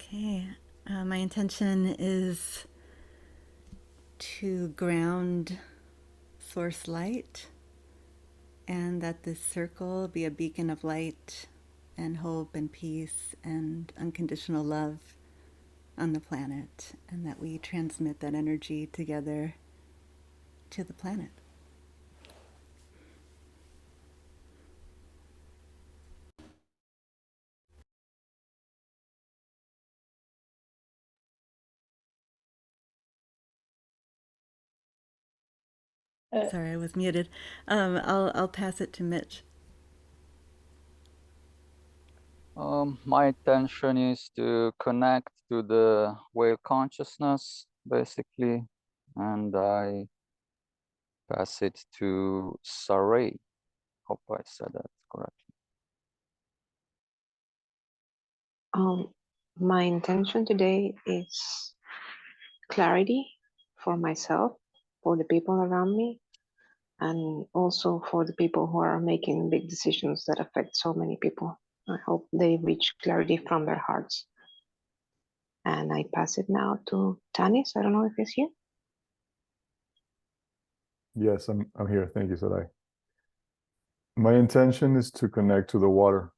Okay, my intention is to ground source light, and that this circle be a beacon of light and hope and peace and unconditional love on the planet, and that we transmit that energy together to the planet. Sorry, I was muted. I'll pass it to Mitch. My intention is to connect to the whale consciousness, basically, and I pass it to Saray. Hope I said that correctly. My intention today is clarity for myself, for the people around me, and also for the people who are making big decisions that affect so many people. I hope they reach clarity from their hearts. And I pass it now to Tanis. I don't know if he's here. Yes, I'm here. Thank you, Sarai. My intention is to connect to the water.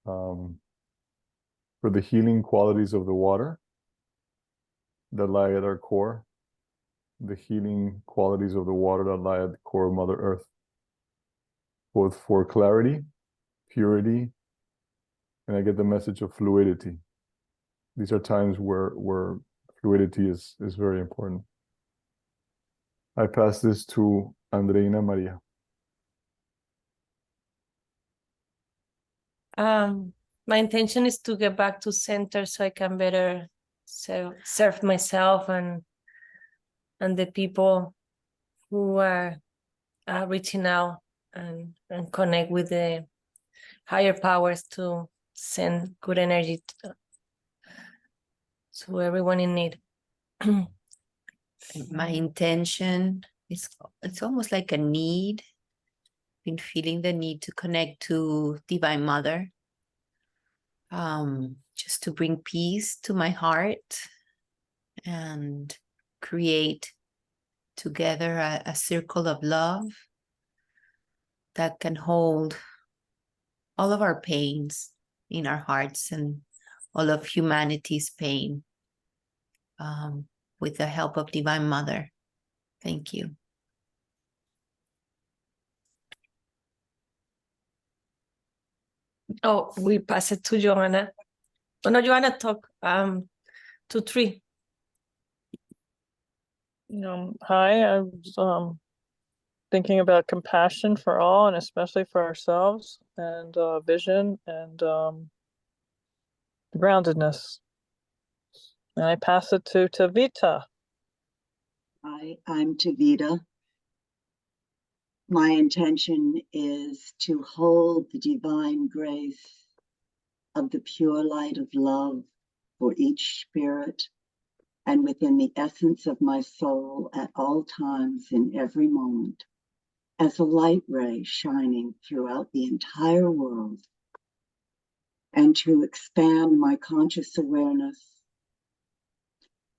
For the healing qualities of the water that lie at our core, the healing qualities of the water that lie at the core of Mother Earth, both for clarity, purity, and I get the message of fluidity. These are times where fluidity is very important. I pass this to Andreina Maria. My intention is to get back to center so I can better serve myself and the people who are reaching out and connect with the higher powers to send good energy to everyone in need. My intention is, it's almost like a need. Been feeling the need to connect to Divine Mother, just to bring peace to my heart and create together a circle of love that can hold all of our pains in our hearts and all of humanity's pain, with the help of Divine Mother. Thank you. Oh, we pass it to Joanna. Oh no, Joanna, talk to 3. Hi, I was thinking about compassion for all, and especially for ourselves, and vision and groundedness. And I pass it to Tavita. Hi, I'm Tavita. My intention is to hold the divine grace of the pure light of love for each spirit and within the essence of my soul at all times in every moment, as a light ray shining throughout the entire world, and to expand my conscious awareness,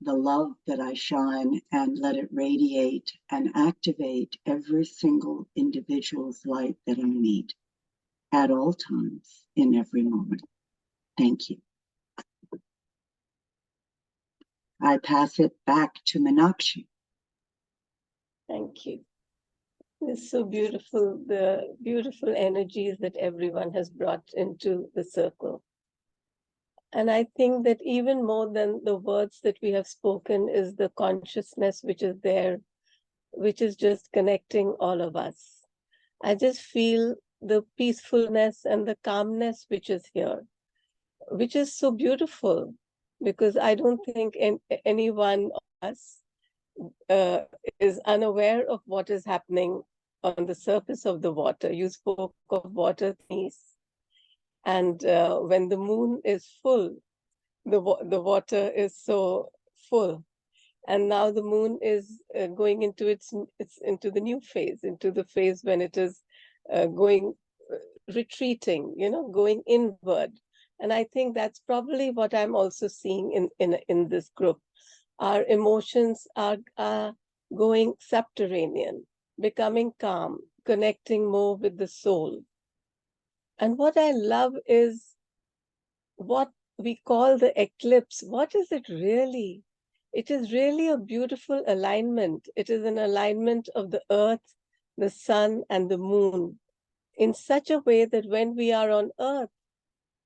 the love that I shine, and let it radiate and activate every single individual's light that I meet at all times in every moment. Thank you. I pass it back to Meenakshi. Thank you. It's so beautiful, the beautiful energies that everyone has brought into the circle. And I think that even more than the words that we have spoken is the consciousness which is there, which is just connecting all of us. I just feel the peacefulness and the calmness which is here, which is so beautiful, because I don't think any one of us is unaware of what is happening on the surface of the water. You spoke of water peace. And when the moon is full, the water is so full. And now the moon is going into into the new phase, into the phase when it is retreating, going inward, And I think that's probably what I'm also seeing in this group. Our emotions are going subterranean, becoming calm, connecting more with the soul. And what I love is what we call the eclipse. What is it really? It is really a beautiful alignment. It is an alignment of the earth, the sun, and the moon in such a way that when we are on earth,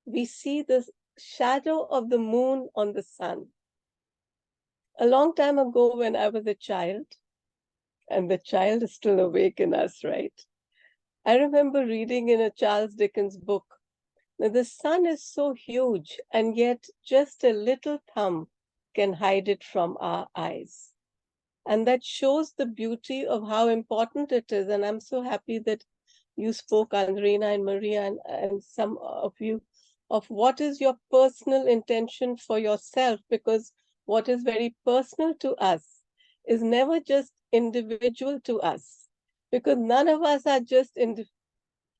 we see the shadow of the moon on the sun. A long time ago, when I was a child, and the child is still awake in us, right? I remember reading in a Charles Dickens book that the sun is so huge, and yet just a little thumb can hide it from our eyes. And that shows the beauty of how important it is. And I'm so happy that you spoke, Andrina and Maria, and some of you, of what is your personal intention for yourself, because what is very personal to us is never just individual to us, because none of us are just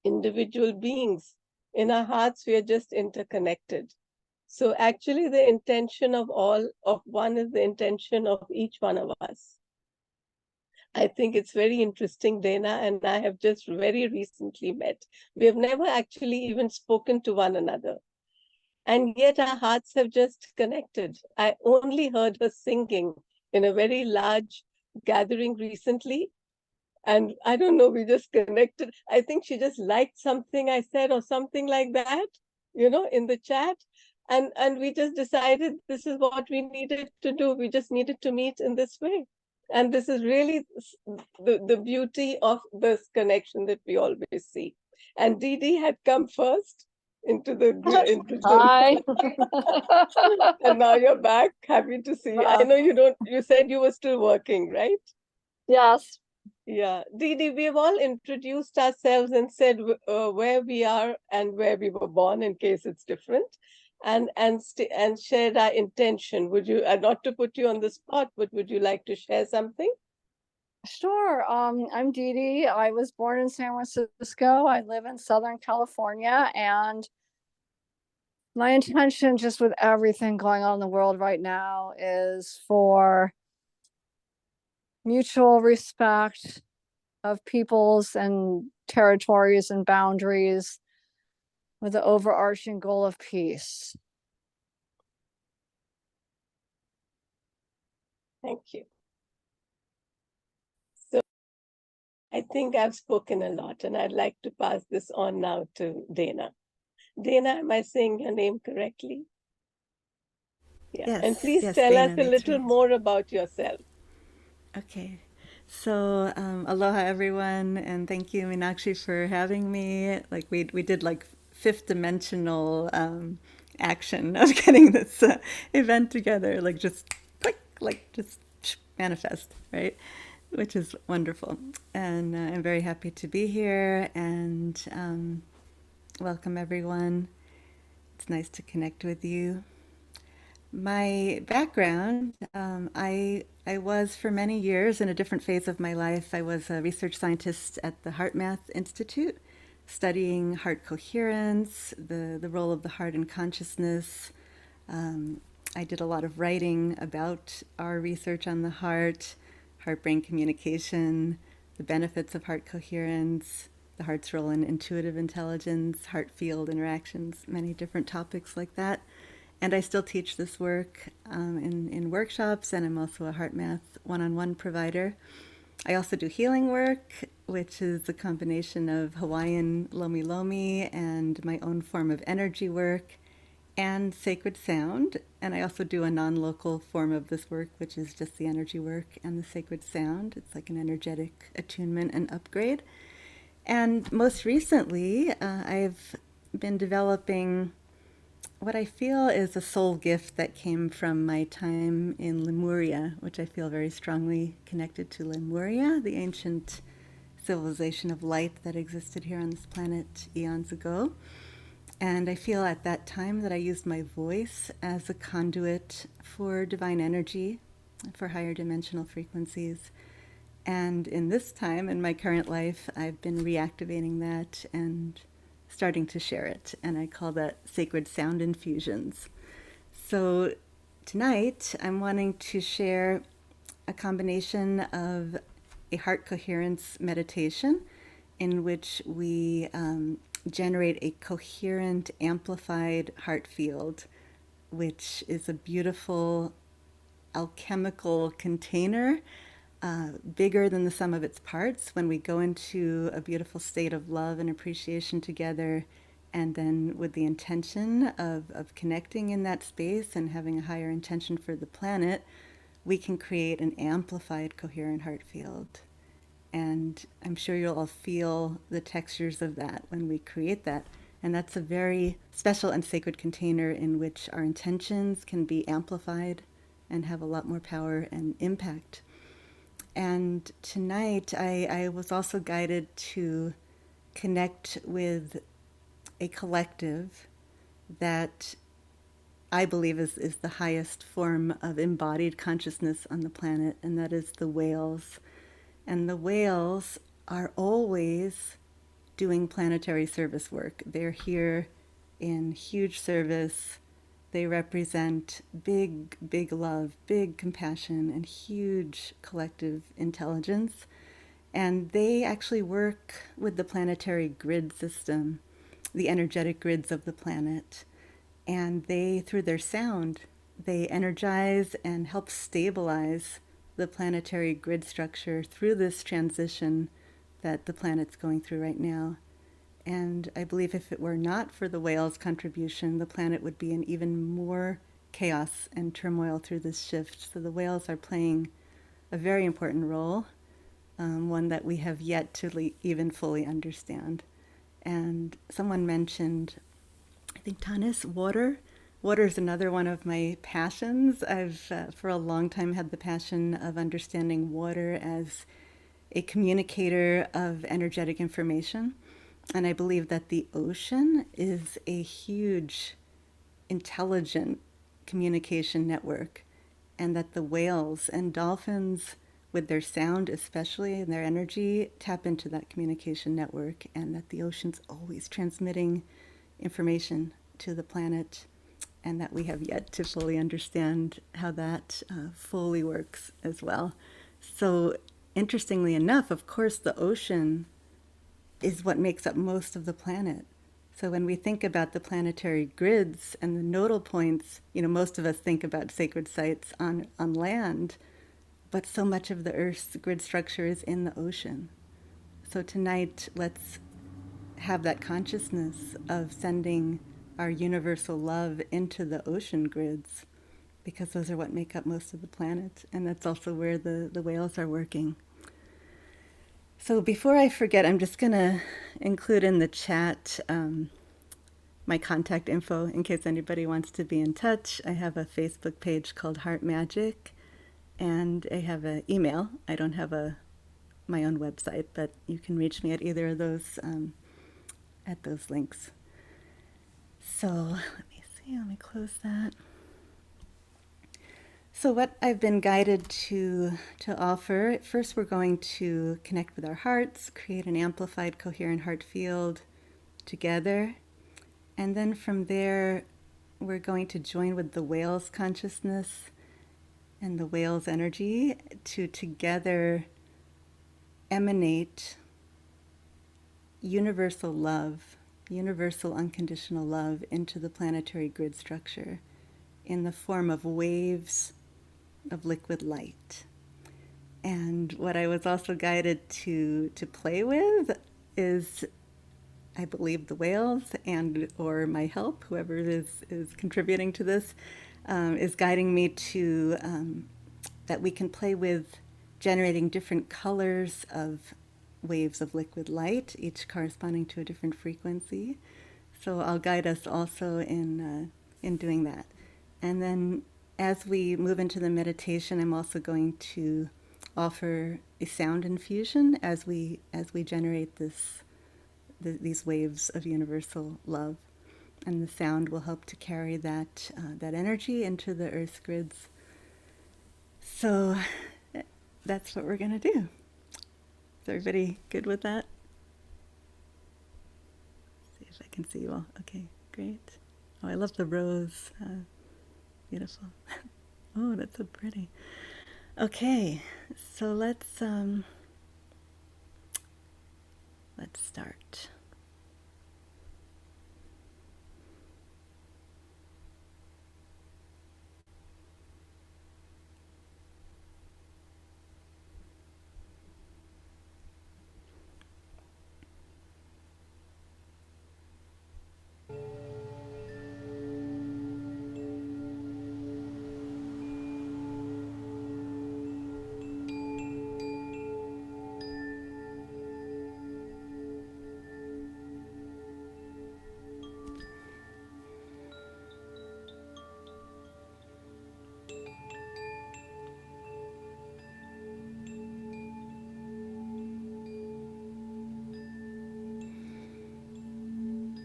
individual beings. In our hearts, we are just interconnected. So actually the intention of one is the intention of each one of us. I think it's very interesting. Dana and I have just very recently met. We have never actually even spoken to one another. And yet our hearts have just connected. I only heard her singing in a very large gathering recently. And I don't know, we just connected. I think she just liked something I said or something like that, in the chat. And we just decided this is what we needed to do. We just needed to meet in this way. And this is really the beauty of this connection that we always see. And Didi had come first into the Hi. And now you're back. Happy to see you. I know you said you were still working, right? Yes. Yeah. Didi, we've all introduced ourselves and said where we are and where we were born, in case it's different, and shared our intention. Would you, not to put you on the spot, but would you like to share something? Sure. I'm Didi. I was born in San Francisco. I live in Southern California, and my intention, just with everything going on in the world right now, is for mutual respect of peoples and territories and boundaries, with the overarching goal of peace. Thank you. So I think I've spoken a lot, and I'd like to pass this on now to Dana. Dana, am I saying your name correctly? Yeah. Yes, And please yes, tell Dana, us a that's little right. more about yourself. Okay. So, aloha everyone, and thank you, Meenakshi, for having me. Like we did like fifth dimensional action of getting this event together, like just click, like just manifest, right? Which is wonderful. And I'm very happy to be here and welcome everyone. It's nice to connect with you. My background, I was for many years in a different phase of my life. I was a research scientist at the HeartMath Institute, studying heart coherence, the role of the heart in consciousness. I did a lot of writing about our research on the heart-brain communication, the benefits of heart coherence, the heart's role in intuitive intelligence, heart field interactions, many different topics like that. And I still teach this work in workshops, and I'm also a HeartMath one-on-one provider. I also do healing work, which is a combination of Hawaiian lomi lomi and my own form of energy work and sacred sound. And I also do a non-local form of this work, which is just the energy work and the sacred sound. It's like an energetic attunement and upgrade. And most recently, I've been developing what I feel is a soul gift that came from my time in Lemuria, which I feel very strongly connected to Lemuria, the ancient civilization of light that existed here on this planet eons ago. And I feel at that time that I used my voice as a conduit for divine energy, for higher dimensional frequencies. And in this time, in my current life, I've been reactivating that and starting to share it, and I call that sacred sound infusions. So tonight I'm wanting to share a combination of a heart coherence meditation in which we generate a coherent, amplified heart field, which is a beautiful alchemical container, bigger than the sum of its parts. When we go into a beautiful state of love and appreciation together, and then with the intention of connecting in that space and having a higher intention for the planet, we can create an amplified, coherent heart field. And I'm sure you'll all feel the textures of that when we create that. And that's a very special and sacred container in which our intentions can be amplified and have a lot more power and impact. And tonight I was also guided to connect with a collective that I believe is the highest form of embodied consciousness on the planet, and that is the whales. And the whales are always doing planetary service work. They're here in huge service. They represent big, big love, big compassion, and huge collective intelligence. And they actually work with the planetary grid system, the energetic grids of the planet. And they, through their sound, they energize and help stabilize the planetary grid structure through this transition that the planet's going through right now. And I believe if it were not for the whales' contribution, the planet would be in even more chaos and turmoil through this shift. So the whales are playing a very important role, one that we have yet to even fully understand. And someone mentioned, I think Tanis, water. Water is another one of my passions. I've for a long time had the passion of understanding water as a communicator of energetic information. And I believe that the ocean is a huge, intelligent communication network, and that the whales and dolphins, with their sound especially and their energy, tap into that communication network, and that the ocean's always transmitting information to the planet, and that we have yet to fully understand how that fully works as well. So interestingly enough, of course, the ocean is what makes up most of the planet. So when we think about the planetary grids and the nodal points, most of us think about sacred sites on land, but so much of the Earth's grid structure is in the ocean. So tonight, let's have that consciousness of sending our universal love into the ocean grids, because those are what make up most of the planet, and that's also where the whales are working. So before I forget, I'm just going to include in the chat my contact info in case anybody wants to be in touch. I have a Facebook page called Heart Magic, and I have an email. I don't have my own website, but you can reach me at either of those at those links. So let me close that. So what I've been guided to offer, first we're going to connect with our hearts, create an amplified, coherent heart field together. And then from there, we're going to join with the whale's consciousness and the whale's energy to together emanate universal love, universal unconditional love into the planetary grid structure in the form of waves of liquid light. And what I was also guided to play with is, I believe, the whales and or my help, whoever is contributing to this, is guiding me to that we can play with generating different colors of waves of liquid light, each corresponding to a different frequency. So I'll guide us also in doing that. And then as we move into the meditation, I'm also going to offer a sound infusion as we generate these waves of universal love, and the sound will help to carry that energy into the Earth's grids. So that's what we're going to do. Is everybody good with that? See if I can see you all. Okay, great. Oh, I love the rose. Beautiful. Oh, that's so pretty. Okay, so let's start.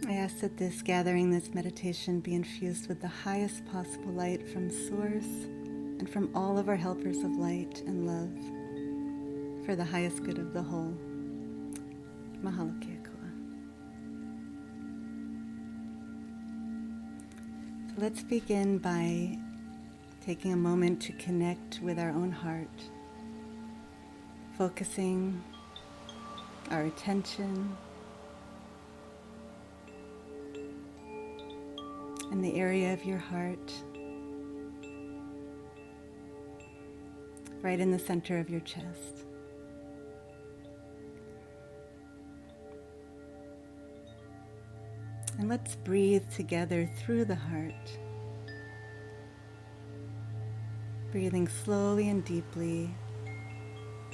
I ask that this gathering, this meditation, be infused with the highest possible light from Source and from all of our helpers of light and love for the highest good of the whole. Mahalo keakua. So let's begin by taking a moment to connect with our own heart, focusing our attention in the area of your heart, right in the center of your chest. And let's breathe together through the heart, breathing slowly and deeply,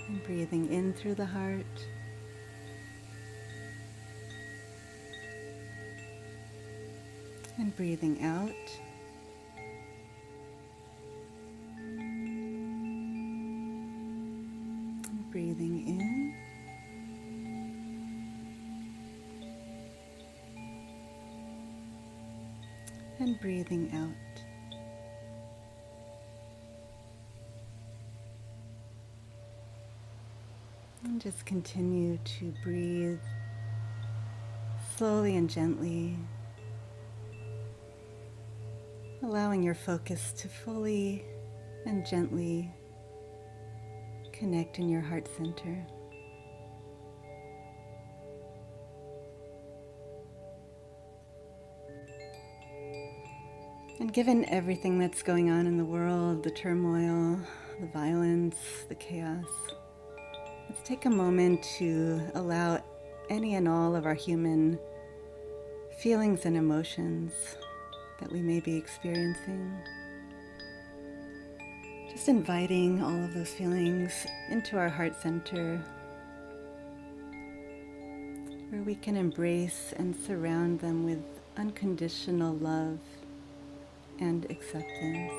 and breathing in through the heart, and breathing out. And breathing in. And breathing out. And just continue to breathe slowly and gently, allowing your focus to fully and gently connect in your heart center. And given everything that's going on in the world, the turmoil, the violence, the chaos, let's take a moment to allow any and all of our human feelings and emotions that we may be experiencing. Just inviting all of those feelings into our heart center, where we can embrace and surround them with unconditional love and acceptance.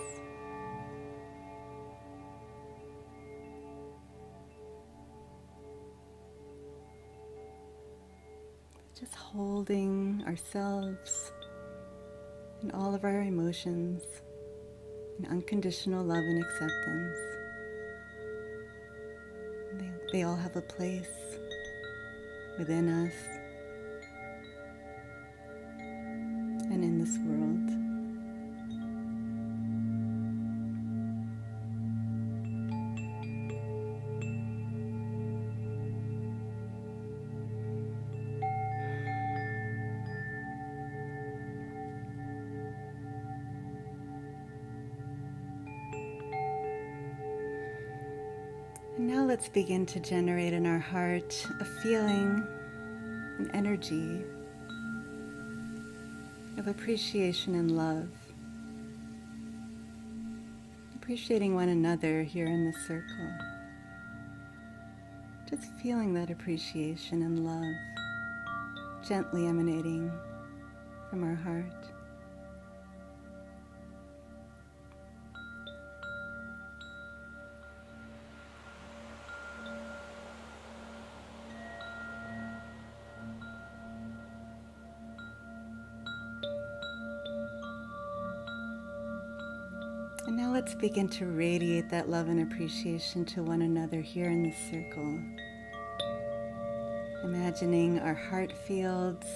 Just holding ourselves and all of our emotions in unconditional love and acceptance. They all have a place within us and in this world. And now let's begin to generate in our heart a feeling, an energy of appreciation and love. Appreciating one another here in this circle. Just feeling that appreciation and love gently emanating from our heart. And now let's begin to radiate that love and appreciation to one another here in this circle. Imagining our heart fields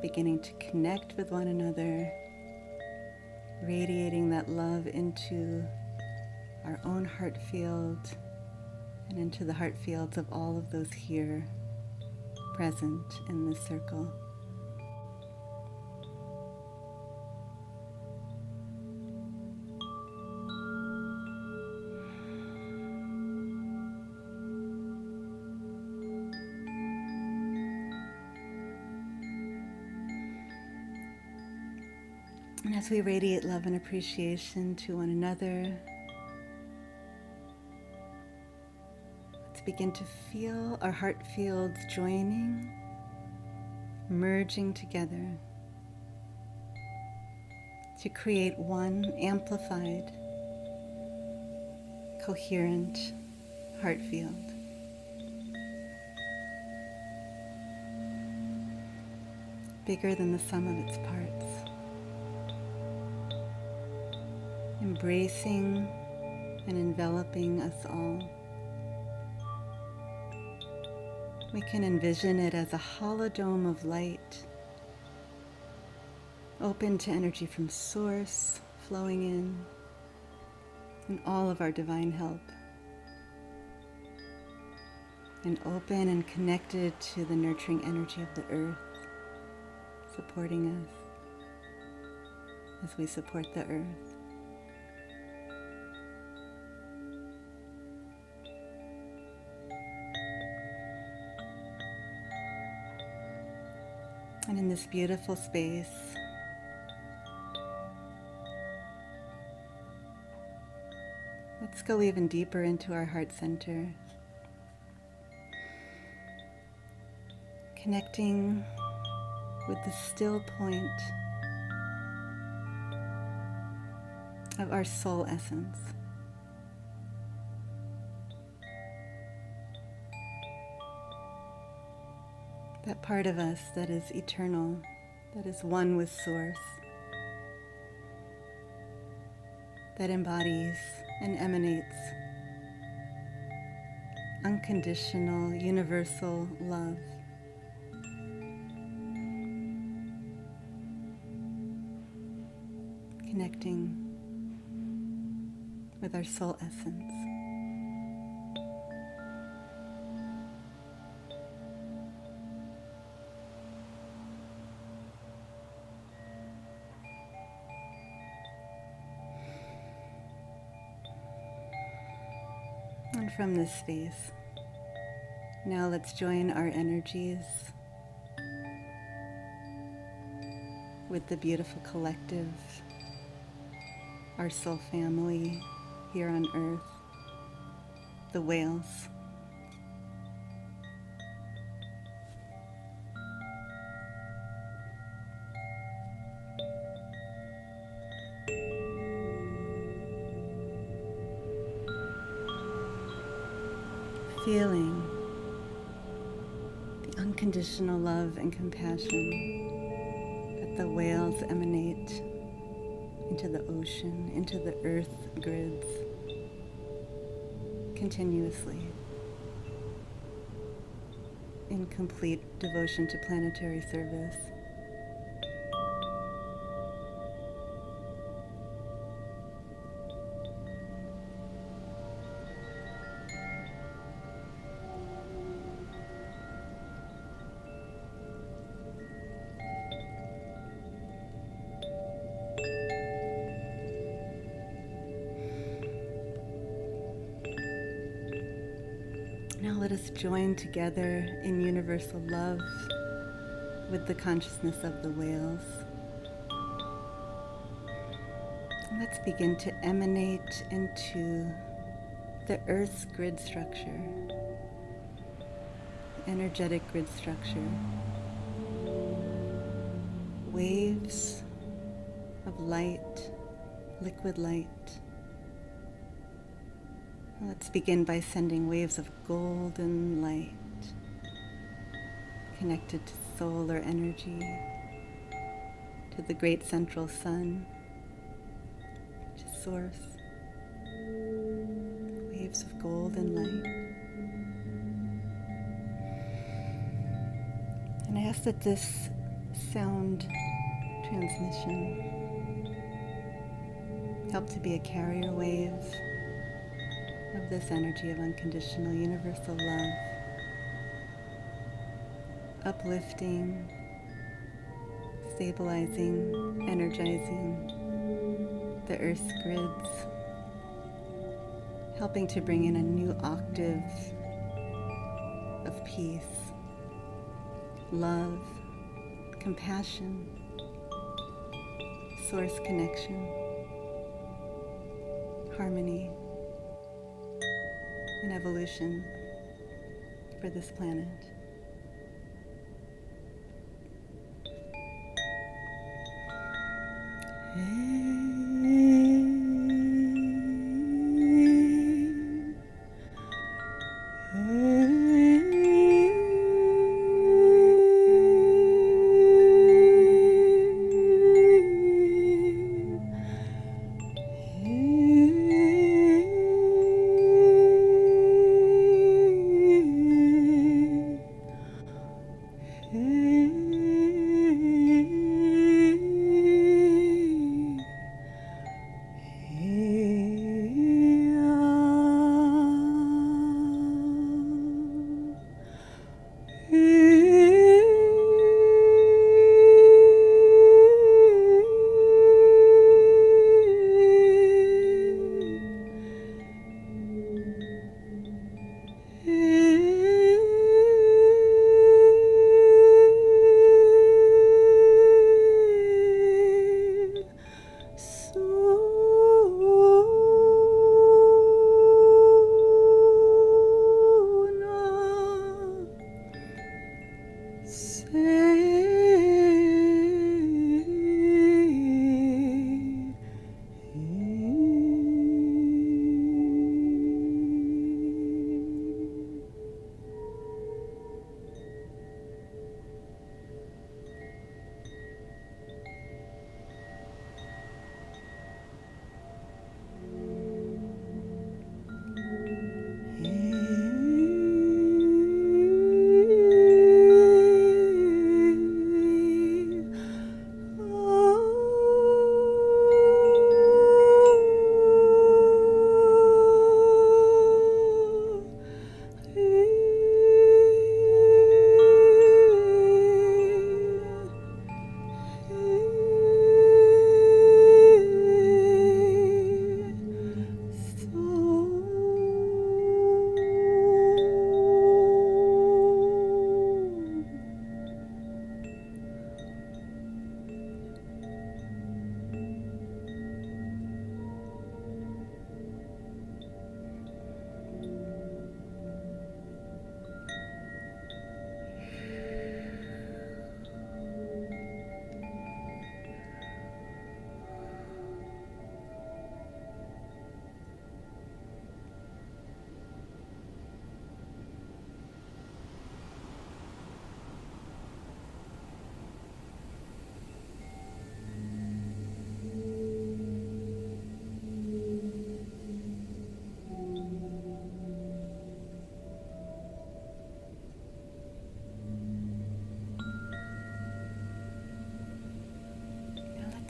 beginning to connect with one another, radiating that love into our own heart field and into the heart fields of all of those here present in this circle. And as we radiate love and appreciation to one another, let's begin to feel our heart fields joining, merging together to create one amplified, coherent heart field. Bigger than the sum of its parts. Embracing and enveloping us all. We can envision it as a hollow dome of light, open to energy from source, flowing in, and all of our divine help. And open and connected to the nurturing energy of the earth, supporting us as we support the earth. And in this beautiful space, let's go even deeper into our heart center, connecting with the still point of our soul essence. That part of us that is eternal, that is one with Source, that embodies and emanates unconditional, universal love. Connecting with our soul essence. And from this space, now let's join our energies with the beautiful collective, our soul family here on earth, the whales. Feeling the unconditional love and compassion that the whales emanate into the ocean, into the earth grids, continuously, in complete devotion to planetary service. Now let us join together in universal love with the consciousness of the whales. And let's begin to emanate into the Earth's grid structure, the energetic grid structure. Waves of light, liquid light. Let's begin by sending waves of golden light connected to solar energy, to the great central sun, to Source. Waves of golden light. And I ask that this sound transmission. Help to be a carrier wave of this energy of unconditional universal love, uplifting, stabilizing, energizing the Earth's grids, helping to bring in a new octave of peace, love, compassion, source connection, harmony, and evolution for this planet.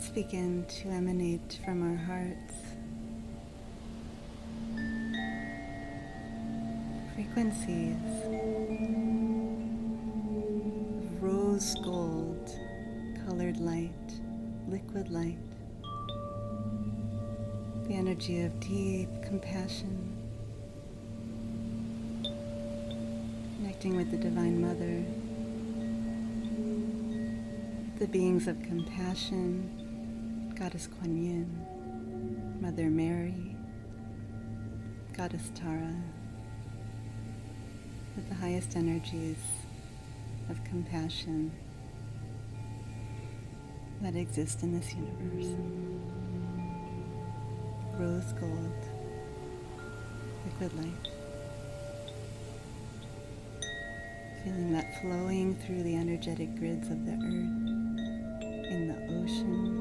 Let's begin to emanate from our hearts frequencies of rose gold colored light, liquid light, the energy of deep compassion, connecting with the Divine Mother, the beings of compassion, Goddess Kuan Yin, Mother Mary, Goddess Tara, with the highest energies of compassion that exist in this universe. Rose gold, liquid light. Feeling that flowing through the energetic grids of the earth, in the ocean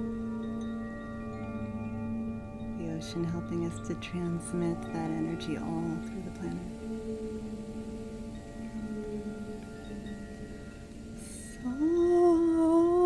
helping us to transmit that energy all through the planet. So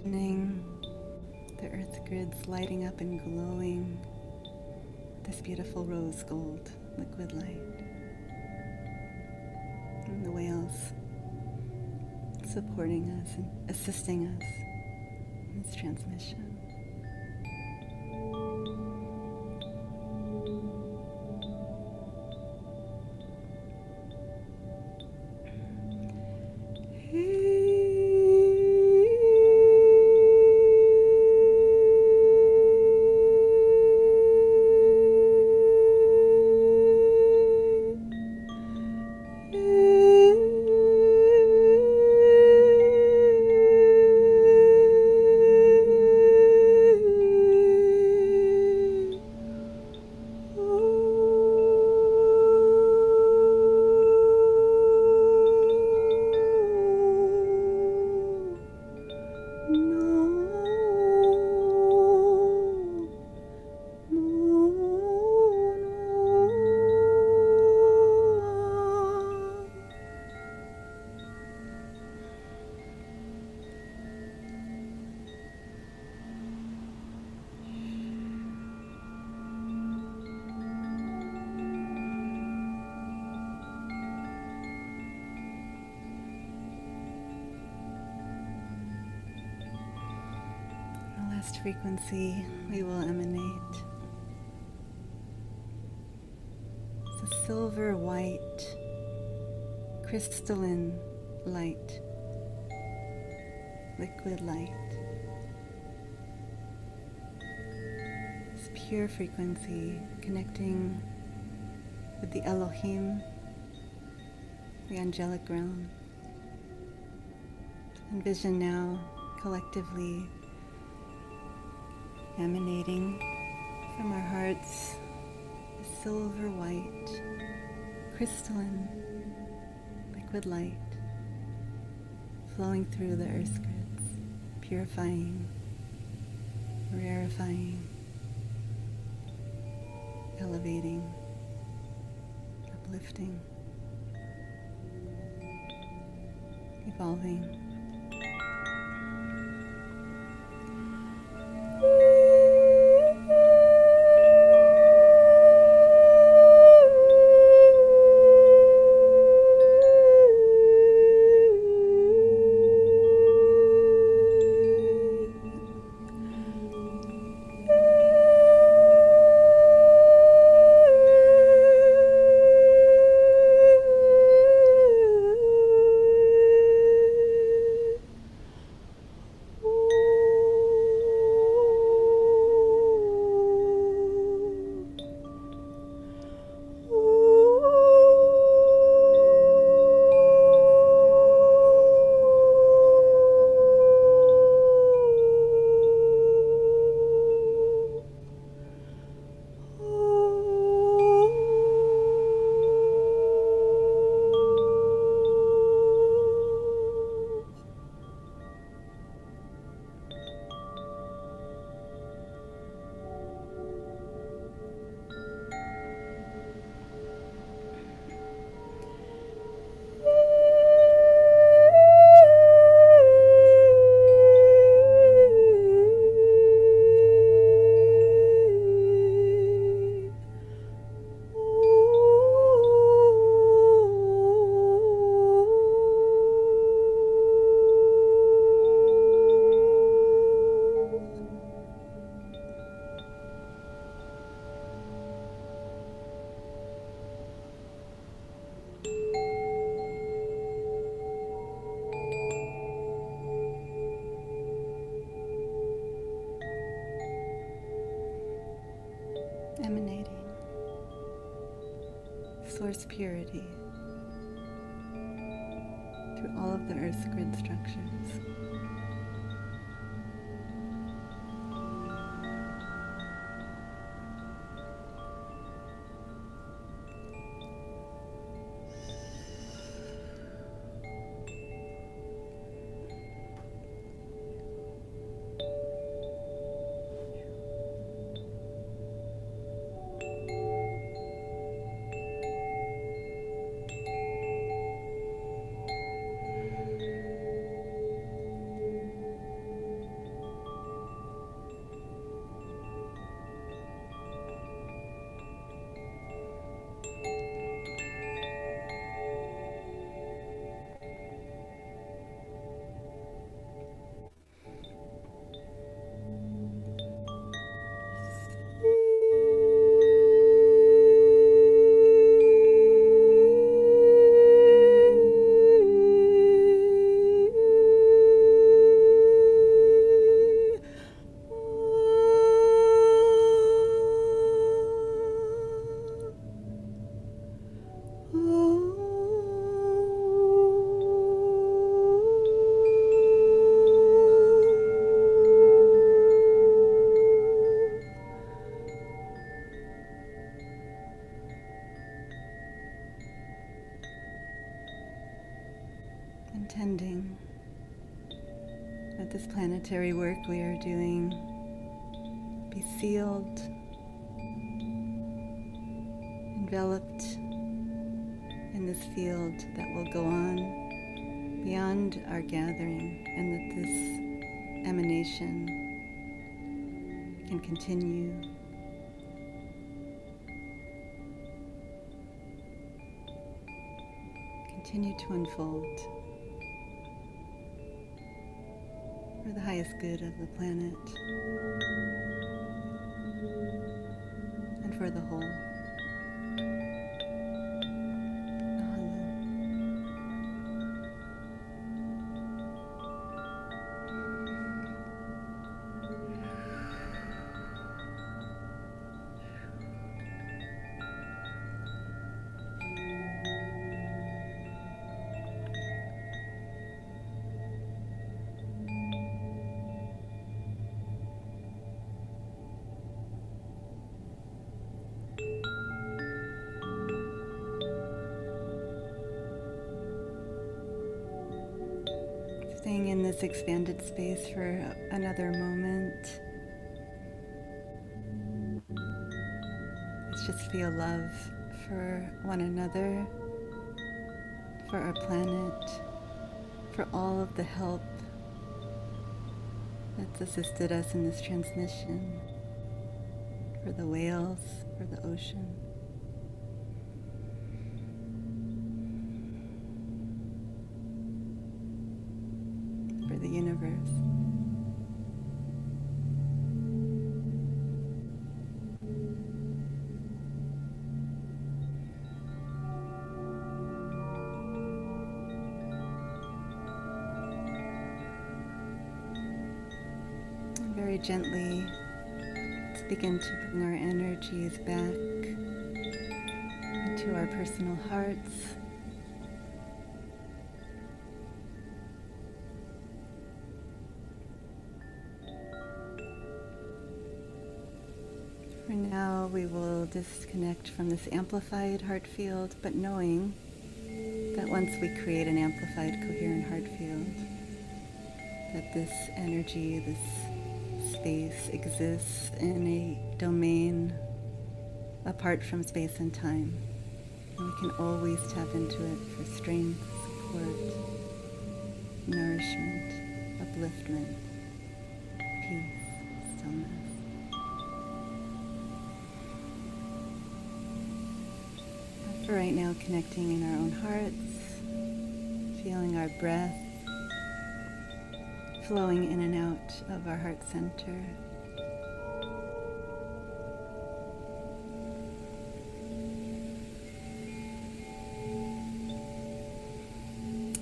Envisioning the earth grids lighting up and glowing this beautiful rose gold liquid light. And the whales supporting us and assisting us in this transmission. The last frequency we will emanate is a silver white crystalline light, liquid light. This pure frequency connecting with the Elohim, the angelic realm. Envision now collectively emanating from our hearts a silver white, crystalline, liquid light flowing through the earth grids, purifying, rarefying, elevating, uplifting, evolving. Emanating source purity through all of the earth's grid structures. Intending that this planetary work we are doing be sealed, enveloped in this field that will go on beyond our gathering, and that this emanation can continue. Continue to unfold for the highest good of the planet and for the whole. Staying in this expanded space for another moment. Let's just feel love for one another, for our planet, for all of the help that's assisted us in this transmission, for the whales, for the ocean. For the universe. And very gently, let's begin to bring our energies back into our personal hearts. For now, we will disconnect from this amplified heart field, but knowing that once we create an amplified, coherent heart field, that this energy, this space exists in a domain apart from space and time. And we can always tap into it for strength, support, nourishment, upliftment, peace, stillness. For right now, connecting in our own hearts, feeling our breath flowing in and out of our heart center.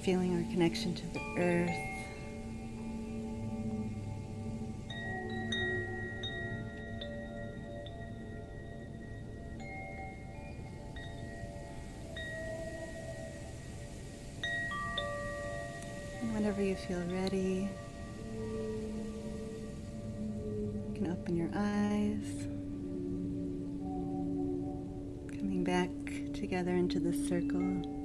Feeling our connection to the earth. Whenever you feel ready, you can open your eyes, coming back together into the circle.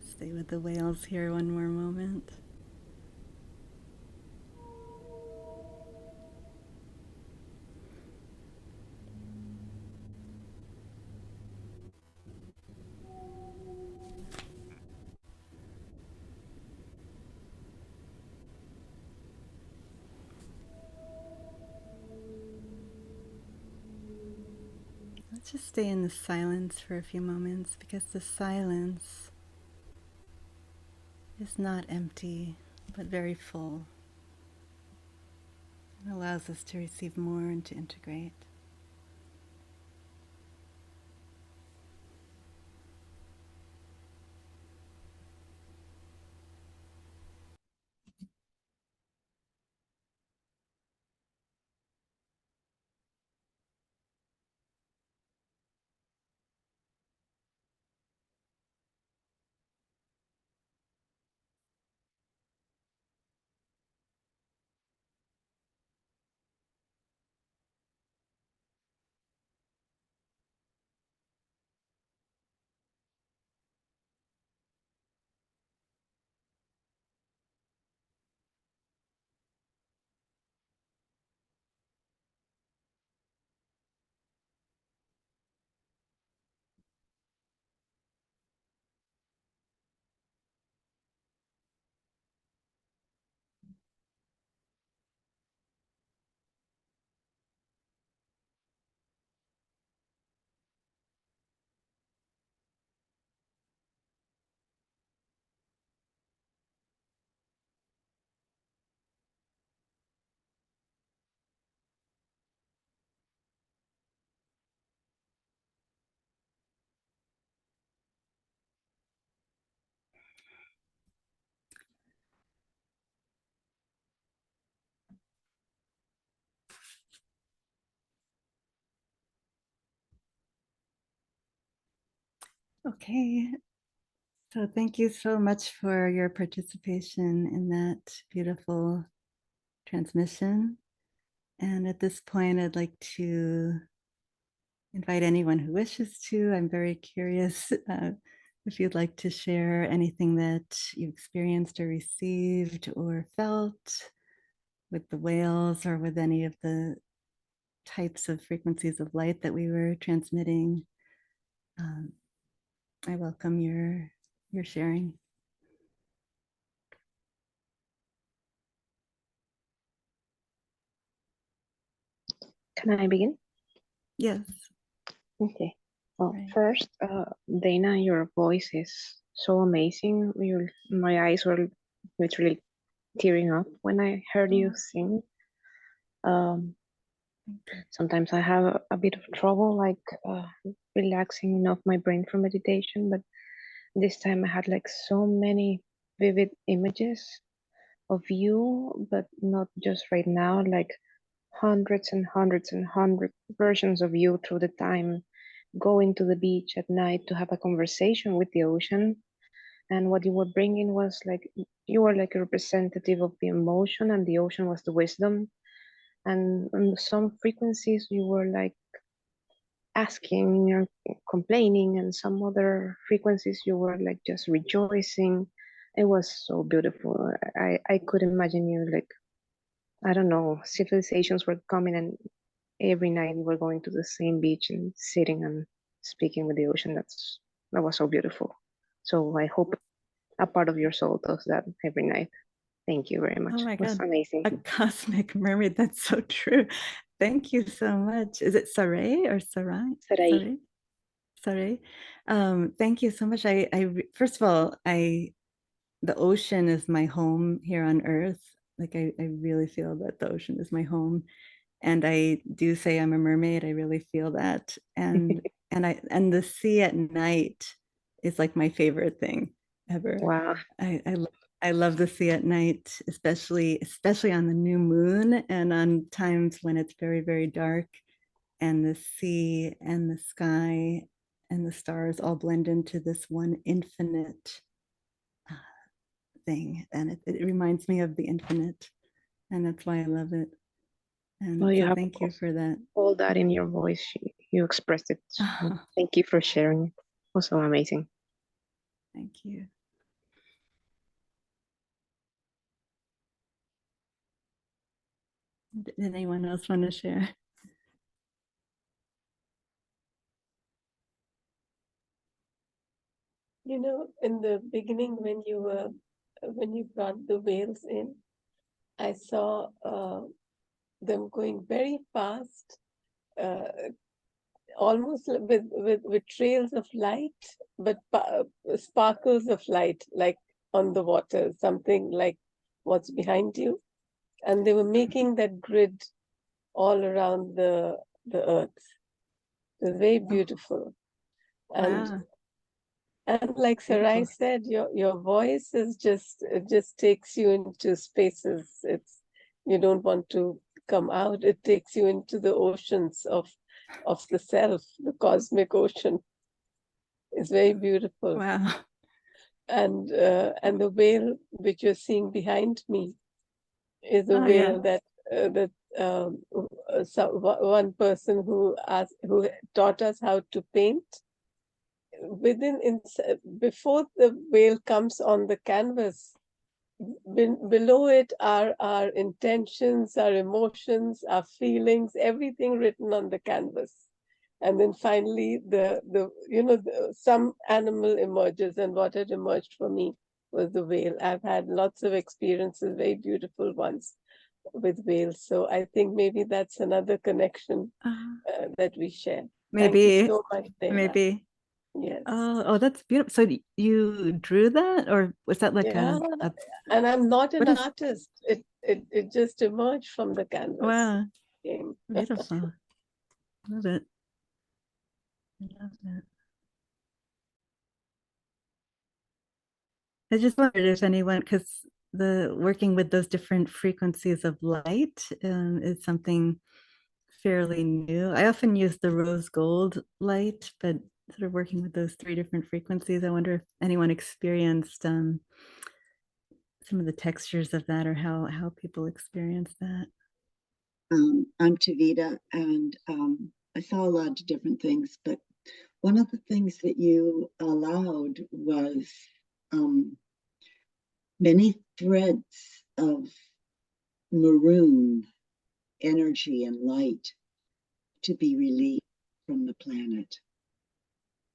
Stay with the whales here one more moment. Just stay in the silence for a few moments, because the silence is not empty, but very full. It allows us to receive more and to integrate. Okay, so thank you so much for your participation in that beautiful transmission. And at this point, I'd like to invite anyone who wishes to. I'm very curious if you'd like to share anything that you experienced or received or felt with the whales or with any of the types of frequencies of light that we were transmitting. I welcome your sharing. Can I begin? Yes. Okay. Well, Right. first, Dana, your voice is so amazing. My eyes were literally tearing up when I heard you sing. Sometimes I have a bit of trouble, like relaxing enough my brain for meditation, but this time I had like so many vivid images of you, but not just right now, like hundreds and hundreds and hundred versions of you through the time, going to the beach at night to have a conversation with the ocean. And what you were bringing was like, you were like a representative of the emotion, and the ocean was the wisdom. And on some frequencies, you were like asking or complaining, and some other frequencies, you were like just rejoicing. It was so beautiful. I could imagine you like, I don't know, civilizations were coming, and every night we were going to the same beach and sitting and speaking with the ocean. That was so beautiful. So I hope a part of your soul does that every night. Thank you very much. Oh my It was God, amazing. a cosmic mermaid. That's so true. Thank you so much. Is it Saray or Sarai? Sarai. Saray. Thank you so much. First of all, the ocean is my home here on Earth. Like I really feel that the ocean is my home. And I do say I'm a mermaid. I really feel that. And the sea at night is like my favorite thing ever. Wow. I love the sea at night, especially on the new moon and on times when it's very, very dark, and the sea and the sky and the stars all blend into this one infinite thing. And it reminds me of the infinite. And that's why I love it. And Well, you so have thank you for that. all that in your voice. You expressed it. Thank you for sharing it. It was so amazing. Thank you. Did anyone else want to share? You know, in the beginning, when you brought the whales in, I saw them going very fast almost with trails of light, but sparkles of light, like on the water, something like what's behind you. And they were making that grid all around the earth. It was very beautiful. And Wow. and like Sarai said, your voice is it just takes you into spaces. You don't want to come out. It takes you into the oceans of the self, the cosmic ocean. It's very beautiful. Wow. And the whale which you're seeing behind me is a whale that one person who taught us how to paint. Before the whale comes on the canvas, below it are our intentions, our emotions, our feelings, everything written on the canvas. And then finally, some animal emerges, and what had emerged for me was the whale. I've had lots of experiences, very beautiful ones, with whales. So I think maybe that's another connection that we share. Maybe. Thank you so much, Dana. Maybe. Yes. Oh, that's beautiful. So you drew that, or was that like and I'm not an artist. It just emerged from the canvas. Wow. Beautiful. Love it. I love that. I just wondered if anyone, because working with those different frequencies of light is something fairly new. I often use the rose gold light, but sort of working with those 3 different frequencies, I wonder if anyone experienced some of the textures of that, or how people experience that. I'm Tavita, and I saw a lot of different things, but one of the things that you allowed was many threads of maroon energy and light to be released from the planet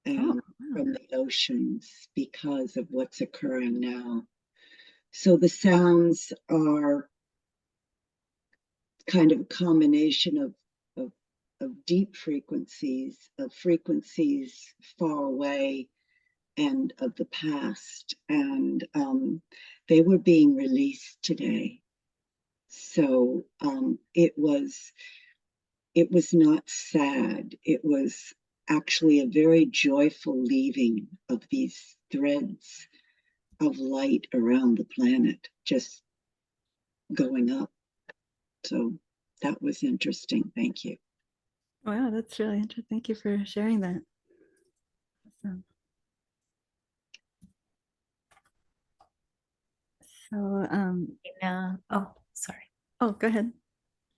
and from the oceans because of what's occurring now. So the sounds are kind of a combination of deep frequencies, of frequencies far away, and of the past. And they were being released today. So it was not sad. It was actually a very joyful leaving of these threads of light around the planet, just going up. So that was interesting. Thank you. Wow, that's really interesting. Thank you for sharing that. Awesome. So, oh, sorry. Oh, go ahead.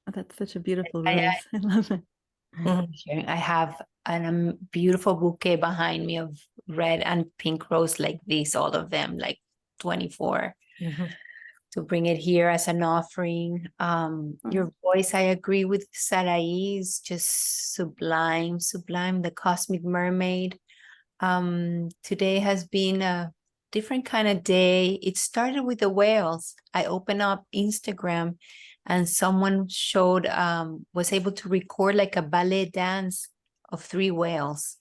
Oh, that's such a beautiful rose. I love it. I have a beautiful bouquet behind me of red and pink rose like this, all of them, like 24. To bring it here as an offering. Your voice, I agree with Sarai, is just sublime, the cosmic mermaid. Today has been a different kind of day. It started with the whales. I opened up Instagram and someone showed, was able to record like a ballet dance of 3 whales.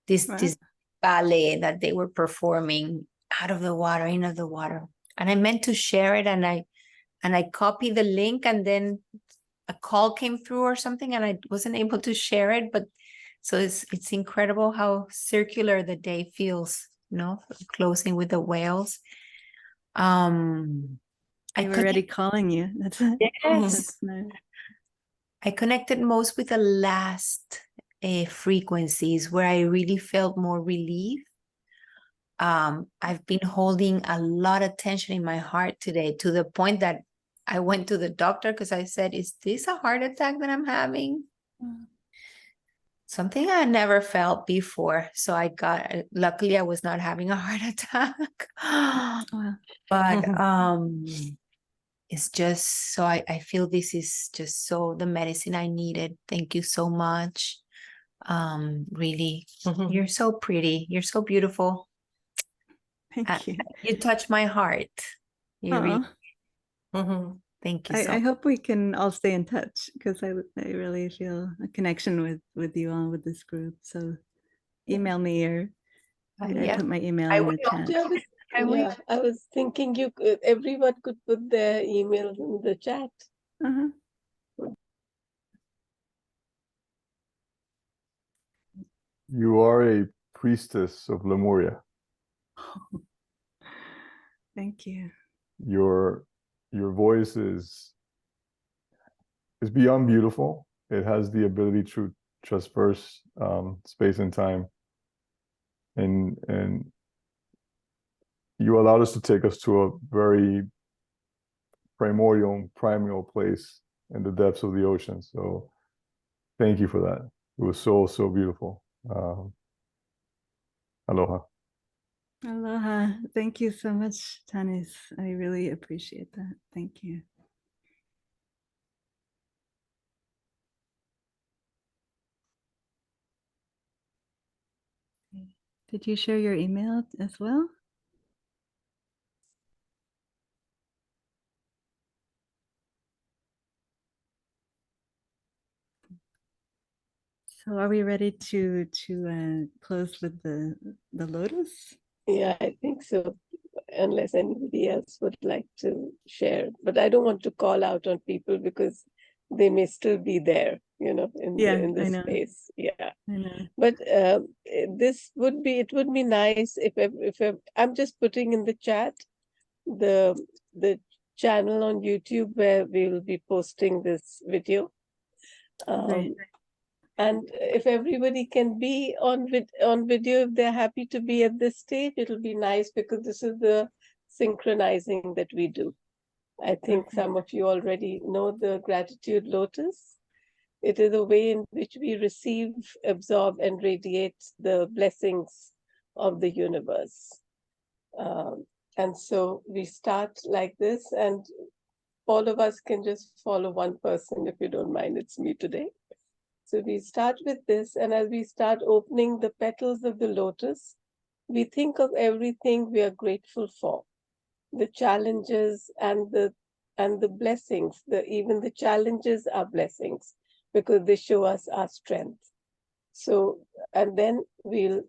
This ballet that they were performing out of the water, into the water. And I meant to share it, and I copied the link, and then a call came through or something, and I wasn't able to share it. But so it's incredible how circular the day feels, closing with the whales. They were already calling you. That's it. Yes. That's nice. I connected most with the last frequencies where I really felt more relief. I've been holding a lot of tension in my heart today, to the point that I went to the doctor because I said, is this a heart attack that I'm having? Something I never felt before. So luckily I was not having a heart attack. But it's just, so I feel this is just so the medicine I needed. Thank you so much. Really, you're so pretty. You're so beautiful. Thank you. You touch my heart. You really. Thank you so I much. hope we can all stay in touch because I really feel a connection with you all, with this group. So email me, or I Yeah, put my email I in will. the chat. Yeah, I was thinking everyone could put their emails in the chat. Uh-huh. You are a priestess of Lemuria. Thank you. Your voice is beyond beautiful. It has the ability to traverse space and time, and you allowed us to take us to a very primal place in the depths of the ocean. So thank you for that. It was so beautiful. Aloha. Aloha. Thank you so much, Tanis. I really appreciate that. Thank you. Did you share your email as well? So are we ready to close with the Lotus? Yeah, I think so, unless anybody else would like to share. But I don't want to call out on people because they may still be there, in the I know. space. Yeah. I know. But it would be nice if I'm just putting in the chat the channel on YouTube where we will be posting this video. Right. And if everybody can be on video, if they're happy to be at this stage, it'll be nice, because this is the synchronizing that we do. I think some of you already know the gratitude lotus. It is a way in which we receive, absorb, and radiate the blessings of the universe. And so we start like this, and all of us can just follow one person, if you don't mind. It's me today. So we start with this, and as we start opening the petals of the lotus, we think of everything we are grateful for, the challenges and the blessings. Even the challenges are blessings because they show us our strength. So, and then we'll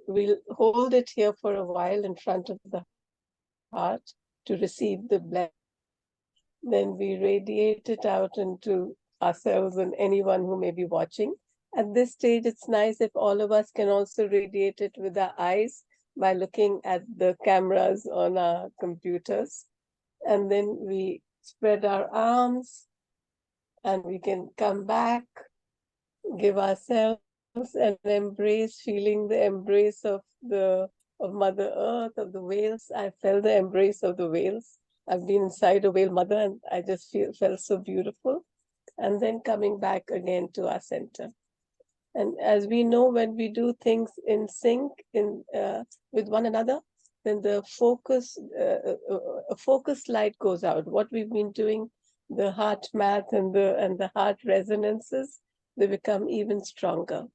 hold it here for a while in front of the heart to receive the blessing. Then we radiate it out into ourselves and anyone who may be watching. At this stage, it's nice if all of us can also radiate it with our eyes by looking at the cameras on our computers. And then we spread our arms and we can come back, give ourselves an embrace, feeling the embrace of Mother Earth, of the whales. I felt the embrace of the whales. I've been inside a whale mother, and I just felt so beautiful. And then coming back again to our center. And as we know, when we do things in sync with one another, then the focus light goes out. What we've been doing, the heart math and the heart resonances, they become even stronger.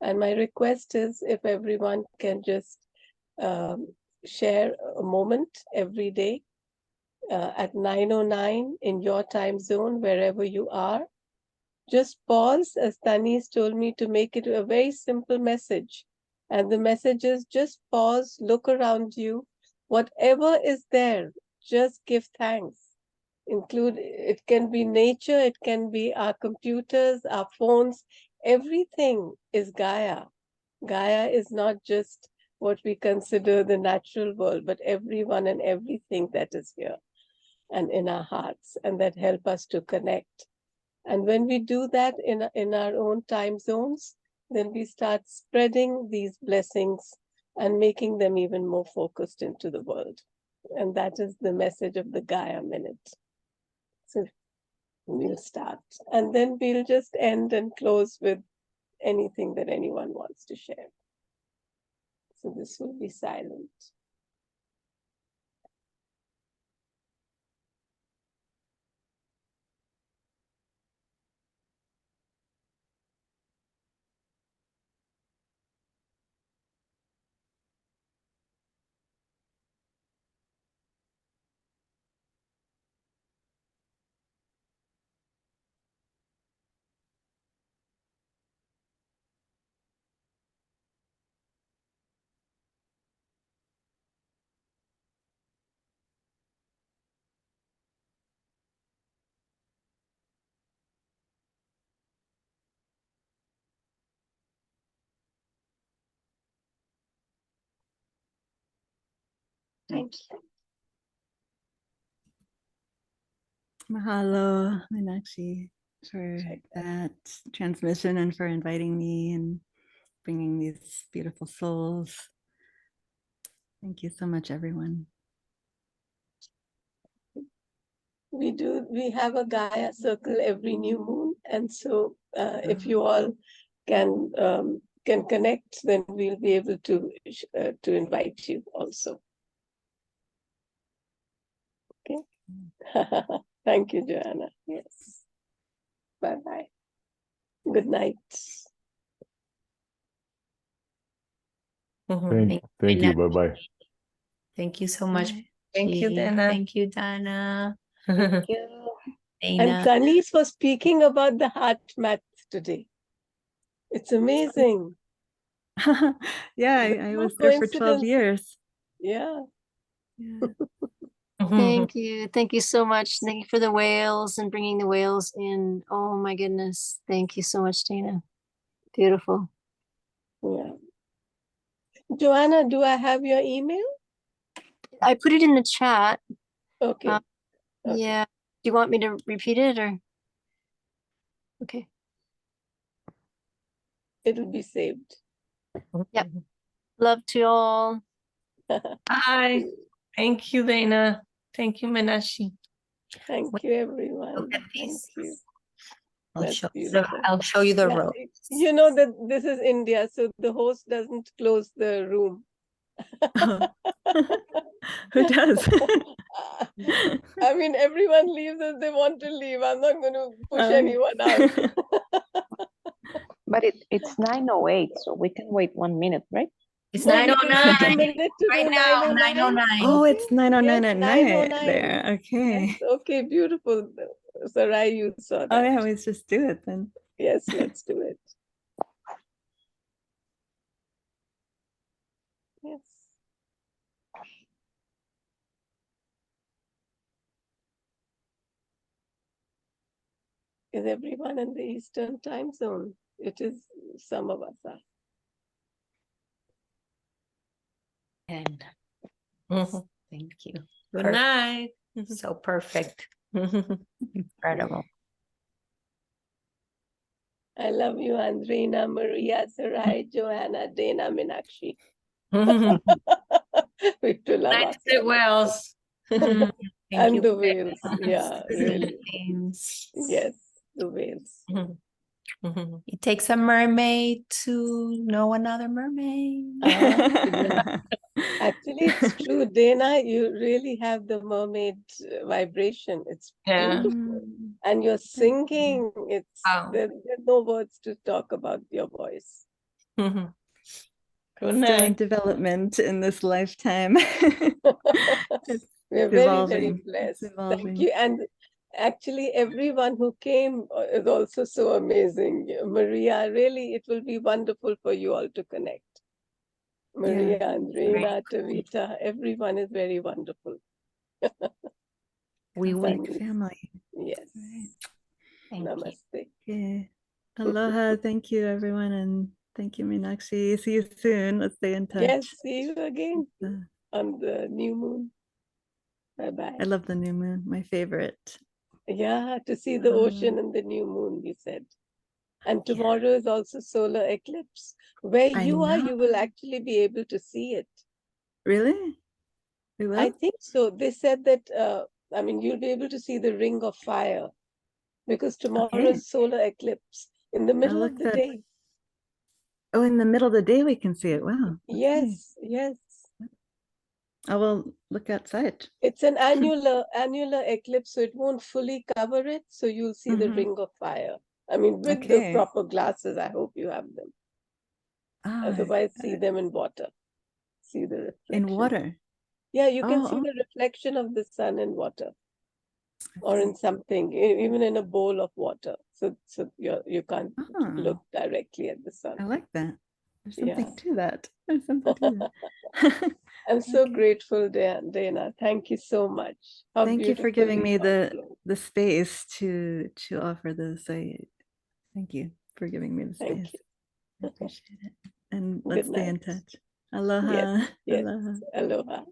And my request is, if everyone can just share a moment every day at 9:09 in your time zone, wherever you are. Just pause, as Tanis told me, to make it a very simple message. And the message is just pause, look around you. Whatever is there, just give thanks. It can be nature, it can be our computers, our phones. Everything is Gaia. Gaia is not just what we consider the natural world, but everyone and everything that is here and in our hearts, and that help us to connect. And when we do that in our own time zones, then we start spreading these blessings and making them even more focused into the world. And that is the message of the Gaia Minute. So we'll start. And then we'll just end and close with anything that anyone wants to share. So this will be silent. Thank you. Mahalo, Meenakshi, for that transmission and for inviting me and bringing these beautiful souls. Thank you so much, everyone. We have a Gaia circle every new moon, and so if you all can connect, then we'll be able to invite you also. Okay. Thank you, Joanna. Yes. Bye-bye. Good night. Thank you. Bye-bye. Thank you so much. Thank you, Dana. Thank you, Dana. Thank you. Dana. And Tanis was speaking about the heart math today. It's amazing. Yeah, I was there for 12 years. Yeah. Thank you. Thank you so much. Thank you for the whales and bringing the whales in. Oh my goodness. Thank you so much, Dana. Beautiful. Yeah. Joanna, do I have your email? I put it in the chat. Okay. Okay. Yeah. Do you want me to repeat it or? Okay. It'll be saved. Yep. Love to all. Bye. Thank you, Dana. Thank you, Meenakshi. Thank you, everyone. Look at Thank this. you. I'll show you the road. You know that this is India, so the host doesn't close the room. Who does? I mean, everyone leaves as they want to leave. I'm not going to push anyone out. But it's 9:08, so we can wait 1 minute, right? It's Oh, we can 9:09 take a minute to right do now. 9:09. 9:09. Oh, it's 9:09 Yes, at night 9:09. there. Okay. Yes, okay, beautiful. Sarai, you saw that. Oh yeah, let's just do it then. Yes, let's do it. Yes. Is everyone in the Eastern time zone? It is, some of us are. And thank you. Good night. So perfect. Incredible. I love you, Andrina, Maria, Sarai, Joanna, Dana, Meenakshi. We do love Night us. to the whales. And the whales. Yeah, really. Yes, the whales. It takes a mermaid to know another mermaid. Actually, it's true, Dana. You really have the mermaid vibration. It's beautiful, and you're singing. It's there's no words to talk about your voice. Good Still night. in development in this lifetime. We're very, very blessed. Thank you. And actually, everyone who came is also so amazing. Maria, really, it will be wonderful for you all to connect. Maria, Andreina, Tavita, everyone is very wonderful. We will. Family. Yes. Thank Namaste. Okay. Aloha. Thank you, everyone. And thank you, Meenakshi. See you soon. Let's stay in touch. Yes, see you again on the new moon. Bye-bye. I love the new moon. My favorite. Yeah, to see the ocean and the new moon, you said. And tomorrow is also solar eclipse. Where you are, you will actually be able to see it. Really? We will? I think so. They said that, I mean, you'll be able to see the ring of fire because tomorrow is solar eclipse in the middle of the day. Oh, in the middle of the day we can see it. Wow. Yes, yes. I will look outside. It's an annular eclipse, so it won't fully cover it. So you'll see the ring of fire. I mean, with the proper glasses, I hope you have them. Otherwise, see them in water. See the reflection. In water? Yeah, you can see the reflection of the sun in water. Or in something, even in a bowl of water. So you can't look directly at the sun. I like that. There's something to that. There's something to that. I'm so grateful, Dana. Thank you so much. Thank you for giving me the space to offer this. Thank you for giving me the space. I appreciate it. And let's stay in touch. Aloha. Yes, Aloha. Aloha.